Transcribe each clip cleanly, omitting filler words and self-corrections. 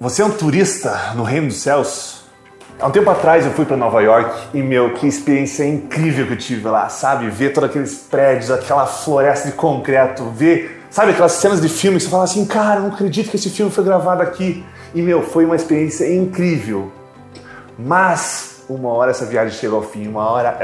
Você é um turista no reino dos céus? Há um tempo atrás eu fui para Nova York e, que experiência incrível que eu tive lá, sabe? Ver todos aqueles prédios, aquela floresta de concreto, ver, sabe, aquelas cenas de filme que você fala assim, cara, eu não acredito que esse filme foi gravado aqui. E, foi uma experiência incrível. Mas, uma hora essa viagem chegou ao fim, uma hora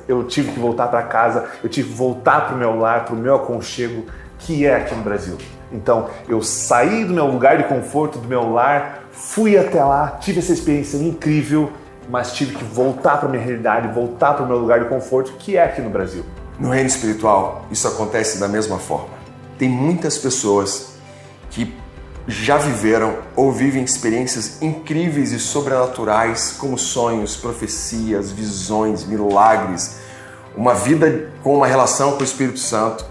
eu tive que voltar para casa, eu tive que voltar para o meu lar, para o meu aconchego, que é aqui no Brasil. Então, eu saí do meu lugar de conforto, do meu lar, fui até lá, tive essa experiência incrível, mas tive que voltar para minha realidade, voltar para o meu lugar de conforto, que é aqui no Brasil. No reino espiritual, isso acontece da mesma forma. Tem muitas pessoas que já viveram ou vivem experiências incríveis e sobrenaturais, como sonhos, profecias, visões, milagres, uma vida com uma relação com o Espírito Santo.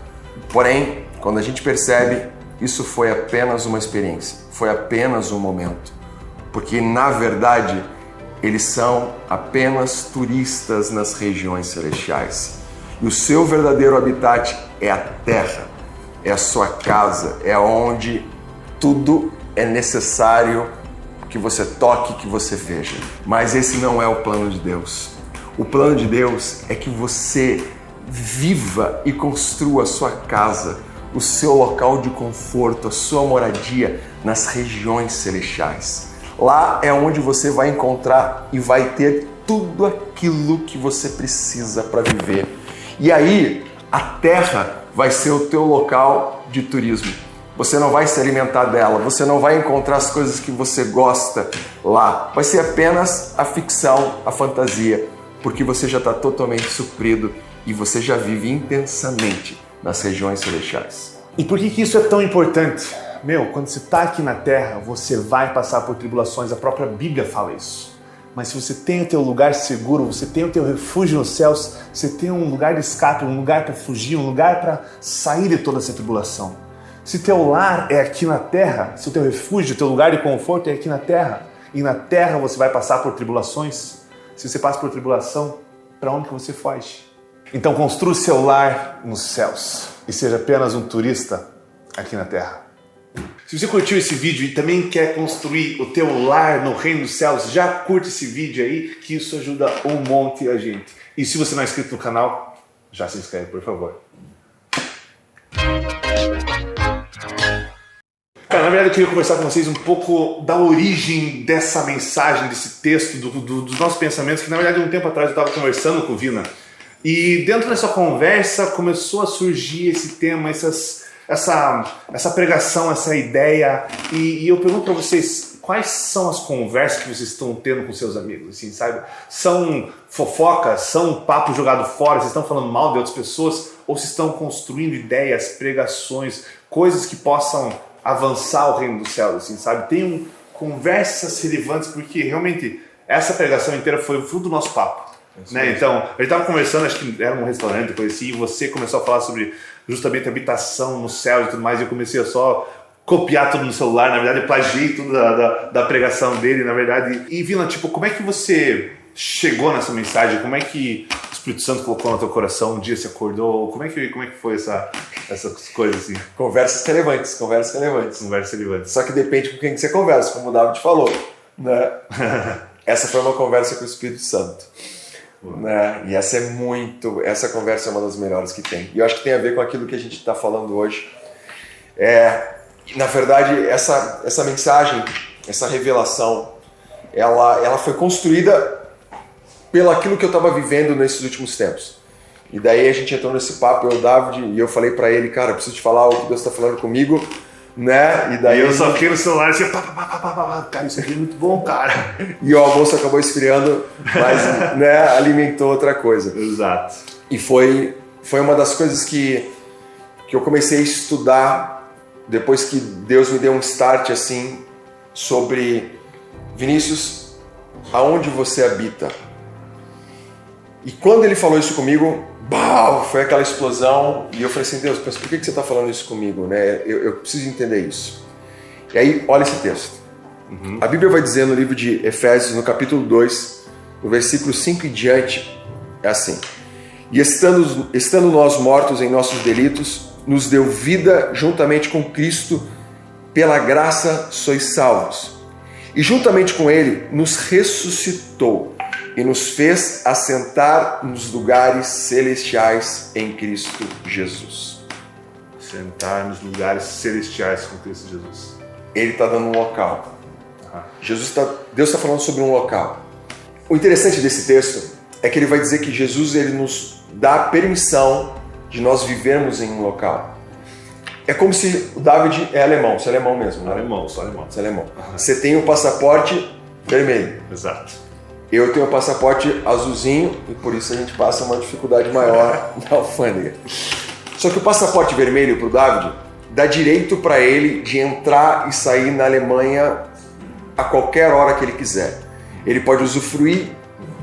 Porém, quando a gente percebe, isso foi apenas uma experiência, foi apenas um momento. Porque, na verdade, eles são apenas turistas nas regiões celestiais. E o seu verdadeiro habitat é a terra, é a sua casa, é onde tudo é necessário que você toque, que você veja. Mas esse não é o plano de Deus. O plano de Deus é que você viva e construa a sua casa, o seu local de conforto, a sua moradia nas regiões celestiais. Lá é onde você vai encontrar e vai ter tudo aquilo que você precisa para viver. E aí, a terra vai ser o teu local de turismo. Você não vai se alimentar dela, você não vai encontrar as coisas que você gosta lá. Vai ser apenas a ficção, a fantasia, porque você já está totalmente suprido e você já vive intensamente nas regiões celestiais. E por que isso é tão importante? Quando você está aqui na Terra, você vai passar por tribulações, a própria Bíblia fala isso. Mas se você tem o teu lugar seguro, você tem o teu refúgio nos céus, você tem um lugar de escape, um lugar para fugir, um lugar para sair de toda essa tribulação. Se teu lar é aqui na Terra, se o teu refúgio, o teu lugar de conforto é aqui na Terra, e na Terra você vai passar por tribulações, se você passa por tribulação, para onde que você foge? Então construa o seu lar nos céus e seja apenas um turista aqui na Terra. Se você curtiu esse vídeo e também quer construir o teu lar no reino dos céus, já curte esse vídeo aí, que isso ajuda um monte a gente. E se você não é inscrito no canal, já se inscreve, por favor. Cara, na verdade eu queria conversar com vocês um pouco da origem dessa mensagem, desse texto, dos nossos pensamentos, que na verdade um tempo atrás eu estava conversando com o Vina. E dentro dessa conversa começou a surgir esse tema, essa pregação, essa ideia. E eu pergunto para vocês, quais são as conversas que vocês estão tendo com seus amigos? Assim, sabe? São fofocas? São papo jogado fora? Vocês estão falando mal de outras pessoas? Ou vocês estão construindo ideias, pregações, coisas que possam avançar o reino dos céus? Assim, sabe? Tenham conversas relevantes, porque realmente essa pregação inteira foi o fruto do nosso papo. Né? Então, a gente estava conversando, acho que era num restaurante, coisa assim, e você começou a falar sobre justamente habitação no céu e tudo mais, e eu comecei a só copiar tudo no celular, na verdade eu plagiei tudo da pregação dele, na verdade. E Vina, como é que você chegou nessa mensagem? Como é que o Espírito Santo colocou no teu coração? Um dia você acordou? Como é que foi essas coisas assim? Conversas relevantes. Só que depende com quem você conversa, como o David falou, né? Essa foi uma conversa com o Espírito Santo. Né? E essa conversa é uma das melhores que tem. E eu acho que tem a ver com aquilo que a gente está falando hoje. Na verdade, essa mensagem, essa revelação, ela foi construída pelo aquilo que eu estava vivendo nesses últimos tempos. E daí a gente entrou nesse papo, eu, David, e eu falei para ele, cara, eu preciso te falar o que Deus está falando comigo. Né? E daí eu só fiquei no celular assim, cara, isso aqui é muito bom, cara. E o almoço acabou esfriando, mas né, alimentou outra coisa. Exato. E foi uma das coisas que eu comecei a estudar depois que Deus me deu um start assim sobre Vinícius, aonde você habita? E quando ele falou isso comigo, foi aquela explosão, e eu falei assim, Deus, mas por que você está falando isso comigo? Né? Eu preciso entender isso. E aí, olha esse texto. A Bíblia vai dizer no livro de Efésios, no capítulo 2, no versículo 5 em diante, é assim: E estando nós mortos em nossos delitos, nos deu vida juntamente com Cristo, pela graça sois salvos. e juntamente com ele nos ressuscitou e nos fez assentar nos lugares celestiais em Cristo Jesus. Sentar nos lugares celestiais com Cristo Jesus. Ele está dando um local. Deus está falando sobre um local. O interessante desse texto é que ele vai dizer que Jesus ele nos dá a permissão de nós vivermos em um local. É como se o David é alemão, você é alemão mesmo, né? Alemão, só alemão. Você é alemão. Você tem o passaporte vermelho. Exato. Eu tenho o passaporte azulzinho e por isso a gente passa uma dificuldade maior na alfândega. Só que o passaporte vermelho para o David dá direito para ele de entrar e sair na Alemanha a qualquer hora que ele quiser. Ele pode usufruir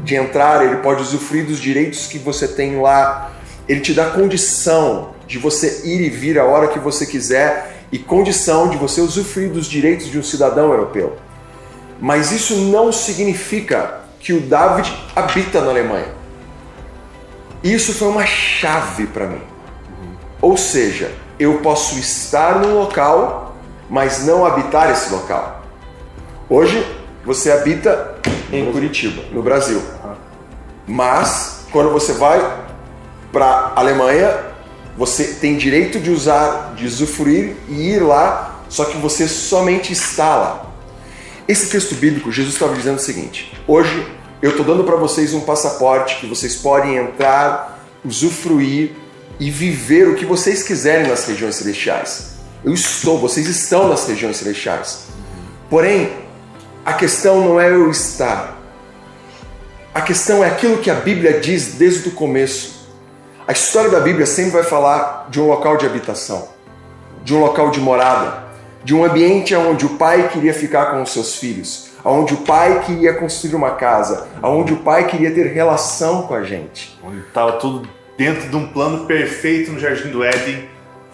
de entrar, ele pode usufruir dos direitos que você tem lá. Ele te dá condição de você ir e vir a hora que você quiser e condição de você usufruir dos direitos de um cidadão europeu. Mas isso não significa que o David habita na Alemanha. Isso foi uma chave para mim. Ou seja, eu posso estar num local, mas não habitar esse local. Hoje, você habita em Curitiba, no Brasil. Mas, quando você vai para a Alemanha, você tem direito de usufruir e ir lá, só que você somente está lá. Esse texto bíblico, Jesus estava dizendo o seguinte: hoje eu estou dando para vocês um passaporte que vocês podem entrar, usufruir e viver o que vocês quiserem nas regiões celestiais. Vocês estão nas regiões celestiais. Porém, a questão não é eu estar. A questão é aquilo que a Bíblia diz desde o começo. A história da Bíblia sempre vai falar de um local de habitação, de um local de morada, de um ambiente onde o pai queria ficar com os seus filhos, onde o pai queria construir uma casa, onde o pai queria ter relação com a gente. Onde estava tudo dentro de um plano perfeito no Jardim do Éden,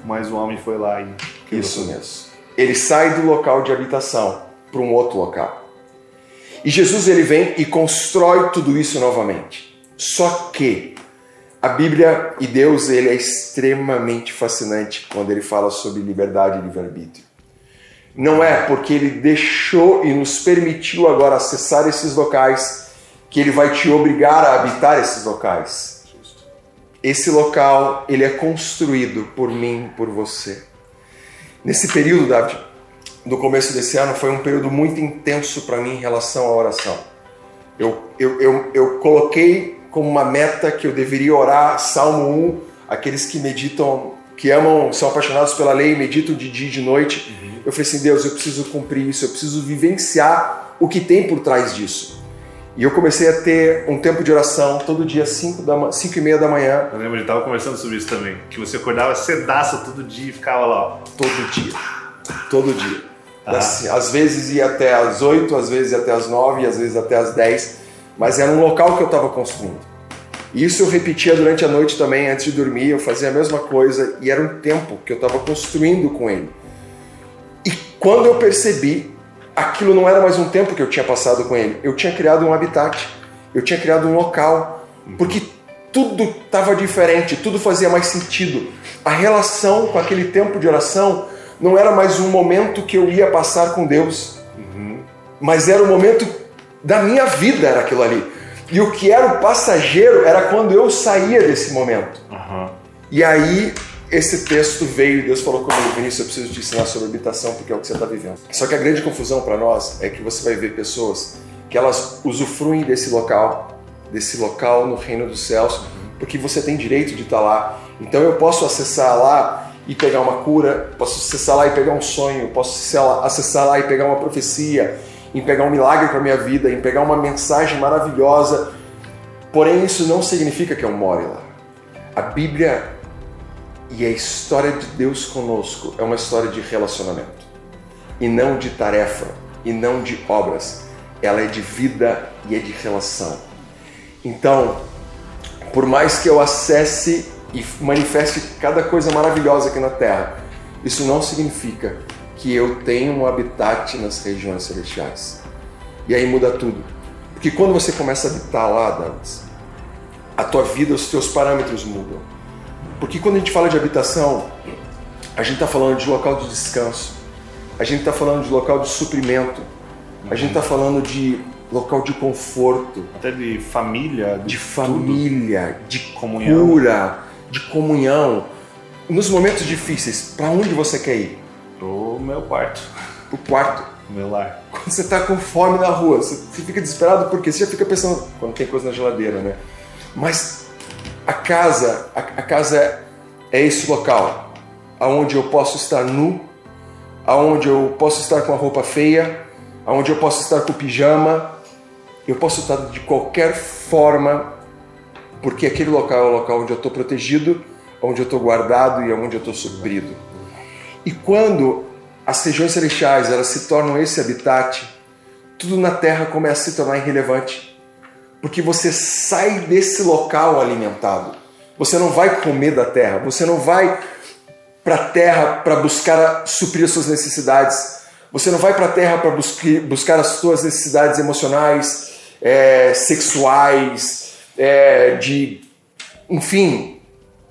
mas o homem foi lá e... Isso mesmo. Ele sai do local de habitação para um outro local. E Jesus ele vem e constrói tudo isso novamente. Só que a Bíblia e Deus ele é extremamente fascinante quando ele fala sobre liberdade e livre-arbítrio. Não é porque ele deixou e nos permitiu agora acessar esses locais que ele vai te obrigar a habitar esses locais. Esse local ele é construído por mim, por você. Nesse período, David, no começo desse ano, foi um período muito intenso para mim em relação à oração. Eu coloquei como uma meta que eu deveria orar Salmo 1, aqueles que meditam, que amam, são apaixonados pela lei, meditam de dia e de noite. Eu falei assim, Deus, eu preciso cumprir isso, eu preciso vivenciar o que tem por trás disso. E eu comecei a ter um tempo de oração todo dia, 5h30 da manhã. Eu lembro, a gente estava conversando sobre isso também, que você acordava cedaço todo dia e ficava lá, ó. Todo dia. Assim, às vezes ia até às 8, às vezes ia até às 9, às vezes até às 10, mas era um local que eu estava construindo. E isso eu repetia durante a noite também, antes de dormir, eu fazia a mesma coisa, e era um tempo que eu estava construindo com ele. E quando eu percebi, aquilo não era mais um tempo que eu tinha passado com ele, eu tinha criado um habitat, eu tinha criado um local, porque tudo estava diferente, tudo fazia mais sentido. A relação com aquele tempo de oração não era mais um momento que eu ia passar com Deus, mas era o momento da minha vida, era aquilo ali. E o que era o passageiro era quando eu saía desse momento. E aí esse texto veio e Deus falou comigo, Vinícius, eu preciso te ensinar sobre habitação porque é o que você está vivendo. Só que a grande confusão para nós é que você vai ver pessoas que elas usufruem desse local no reino dos céus, porque você tem direito de estar lá. Então eu posso acessar lá e pegar uma cura, posso acessar lá e pegar um sonho, posso acessar lá e pegar uma profecia, em pegar um milagre para a minha vida, em pegar uma mensagem maravilhosa. Porém, isso não significa que eu more lá. A Bíblia e a história de Deus conosco é uma história de relacionamento. E não de tarefa, e não de obras. Ela é de vida e é de relação. Então, por mais que eu acesse e manifeste cada coisa maravilhosa aqui na Terra, isso não significa que eu tenho um habitat nas regiões celestiais. E aí muda tudo. Porque quando você começa a habitar lá, Davis, a tua vida, os teus parâmetros mudam. Porque quando a gente fala de habitação, a gente está falando de local de descanso, a gente está falando de local de suprimento, A gente está falando de local de conforto, até de família, de família, de comunhão, cura, de comunhão. Nos momentos difíceis, para onde você quer ir? Pro meu quarto. Pro quarto. Meu lar. Quando você está com fome na rua, você fica desesperado porque você já fica pensando quando tem coisa na geladeira, né? Mas a casa é esse local aonde eu posso estar nu, aonde eu posso estar com a roupa feia, aonde eu posso estar com o pijama, eu posso estar de qualquer forma, porque aquele local é o local onde eu estou protegido, onde eu estou guardado e onde eu estou suprido. E quando as regiões celestiais elas se tornam esse habitat, tudo na Terra começa a se tornar irrelevante, porque você sai desse local alimentado. Você não vai comer da Terra, você não vai para a Terra para buscar suprir as suas necessidades, você não vai para a Terra para buscar as suas necessidades emocionais, sexuais, enfim,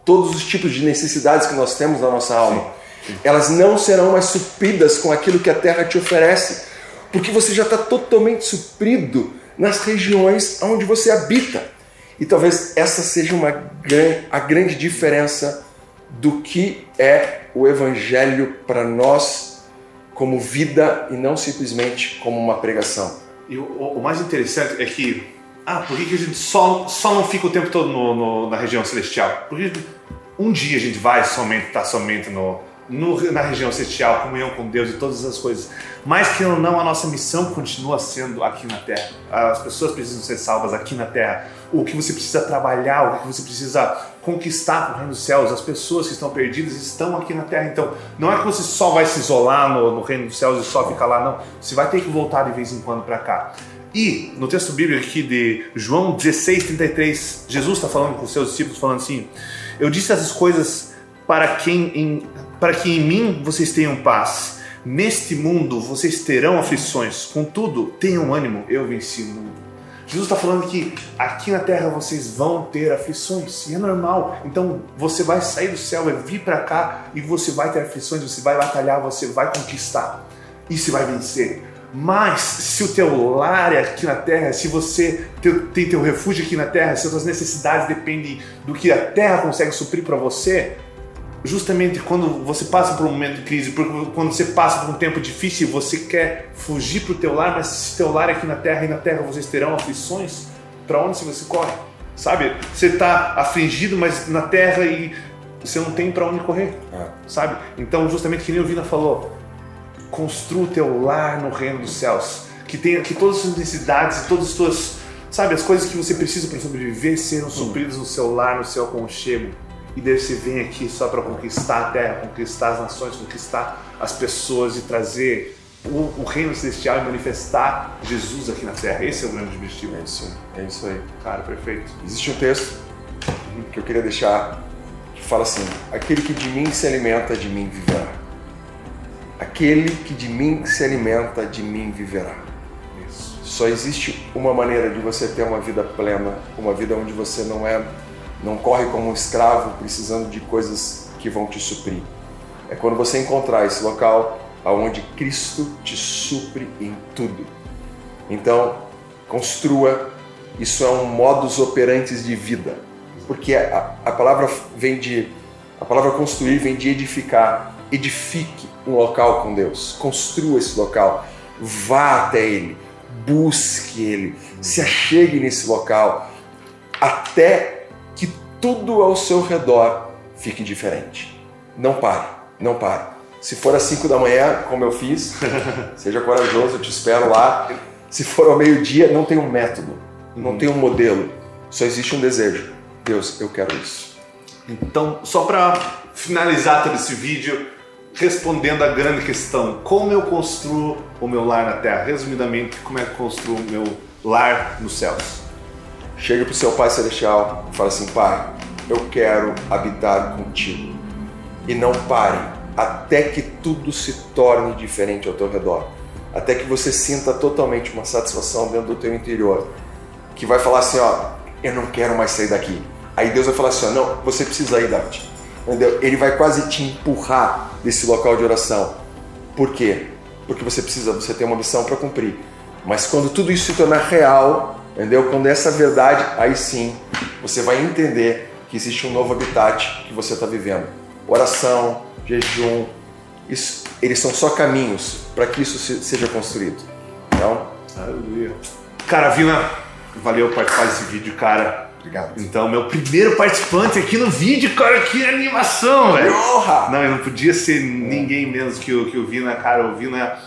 todos os tipos de necessidades que nós temos na nossa alma. Sim. Elas não serão mais supridas com aquilo que a Terra te oferece, porque você já está totalmente suprido nas regiões onde você habita. E talvez essa seja a grande diferença do que é o Evangelho para nós como vida e não simplesmente como uma pregação. E o mais interessante é que, por que a gente só não fica o tempo todo na região celestial? Porque um dia a gente vai estar somente na região celestial, comunhão com Deus e todas essas coisas. Mas que ou não, a nossa missão continua sendo aqui na Terra. As pessoas precisam ser salvas aqui na Terra. O que você precisa trabalhar, o que você precisa conquistar com o reino dos céus, as pessoas que estão perdidas estão aqui na Terra. Então, não é que você só vai se isolar no reino dos céus e só ficar lá, não. Você vai ter que voltar de vez em quando para cá. E no texto bíblico aqui de João 16:33, Jesus está falando com os seus discípulos, falando assim: eu disse essas coisas para que em mim vocês tenham paz. Neste mundo vocês terão aflições, contudo, tenham ânimo, eu venci o mundo. Jesus está falando que aqui na Terra vocês vão ter aflições, e é normal. Então você vai sair do céu, vai vir para cá e você vai ter aflições, você vai batalhar, você vai conquistar e você vai vencer. Mas se o teu lar é aqui na Terra, se você tem teu refúgio aqui na Terra, se as suas necessidades dependem do que a Terra consegue suprir para você, justamente quando você passa por um momento de crise, quando você passa por um tempo difícil e você quer fugir para o teu lar, mas se teu lar é aqui na Terra e na Terra vocês terão aflições, para onde você corre? Sabe? Você está afligido, mas na Terra e você não tem para onde correr, sabe? Então, justamente que nem o Vina falou, construa o teu lar no reino dos céus, que todas as suas necessidades, todas as suas, sabe, as coisas que você precisa para sobreviver sejam supridas no seu lar, no seu aconchego. E daí você vem aqui só para conquistar a terra, conquistar as nações, conquistar as pessoas e trazer o reino celestial e manifestar Jesus aqui na terra. Esse é o grande objetivo. É isso aí. Cara, perfeito. Existe um texto que eu queria deixar que fala assim: aquele que de mim se alimenta, de mim viverá. Aquele que de mim se alimenta, de mim viverá. Isso. Só existe uma maneira de você ter uma vida plena, uma vida onde você não corre como um escravo precisando de coisas que vão te suprir. É quando você encontrar esse local onde Cristo te supre em tudo. Então, construa. Isso é um modus operandi de vida. Porque a palavra construir vem de edificar. Edifique um local com Deus. Construa esse local. Vá até Ele. Busque Ele. Se achegue nesse local. Até que tudo ao seu redor fique diferente. Não pare, não pare. Se for às 5 da manhã, como eu fiz, seja corajoso, eu te espero lá. Se for ao meio-dia, não tem um método, não tem um modelo, só existe um desejo. Deus, eu quero isso. Então, só para finalizar todo esse vídeo, respondendo a grande questão, como eu construo o meu lar na terra? Resumidamente, como é que eu construo o meu lar nos céus? Chega para o seu Pai Celestial e fala assim: Pai, eu quero habitar contigo. E não pare até que tudo se torne diferente ao teu redor. Até que você sinta totalmente uma satisfação dentro do teu interior. Que vai falar assim: eu não quero mais sair daqui. Aí Deus vai falar assim: não, você precisa ir, David. Entendeu? Ele vai quase te empurrar desse local de oração. Por quê? Porque você tem uma missão para cumprir. Mas quando tudo isso se tornar real, entendeu? Quando essa verdade, aí sim, você vai entender que existe um novo habitat que você está vivendo. Oração, jejum, isso, eles são só caminhos para que isso seja construído. Então, aleluia. Cara, Vina, valeu participar desse vídeo, cara. Obrigado. Então, meu primeiro participante aqui no vídeo, cara, que animação, velho. Não, eu não podia ser ninguém menos que o Vina, cara. O Vina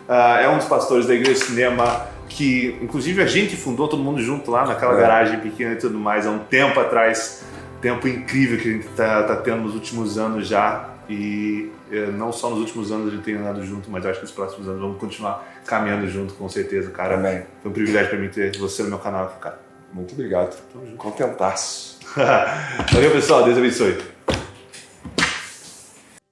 é um dos pastores da Igreja Cinema que, inclusive, a gente fundou todo mundo junto lá naquela garagem pequena e tudo mais, há um tempo atrás. Tempo incrível que a gente tá tendo nos últimos anos já. E não só nos últimos anos a gente tem andado junto, mas eu acho que nos próximos anos vamos continuar caminhando junto, com certeza, cara. Amém. Foi um privilégio pra mim ter você no meu canal aqui, cara. Muito obrigado. Contentaço. Valeu, pessoal. Deus abençoe.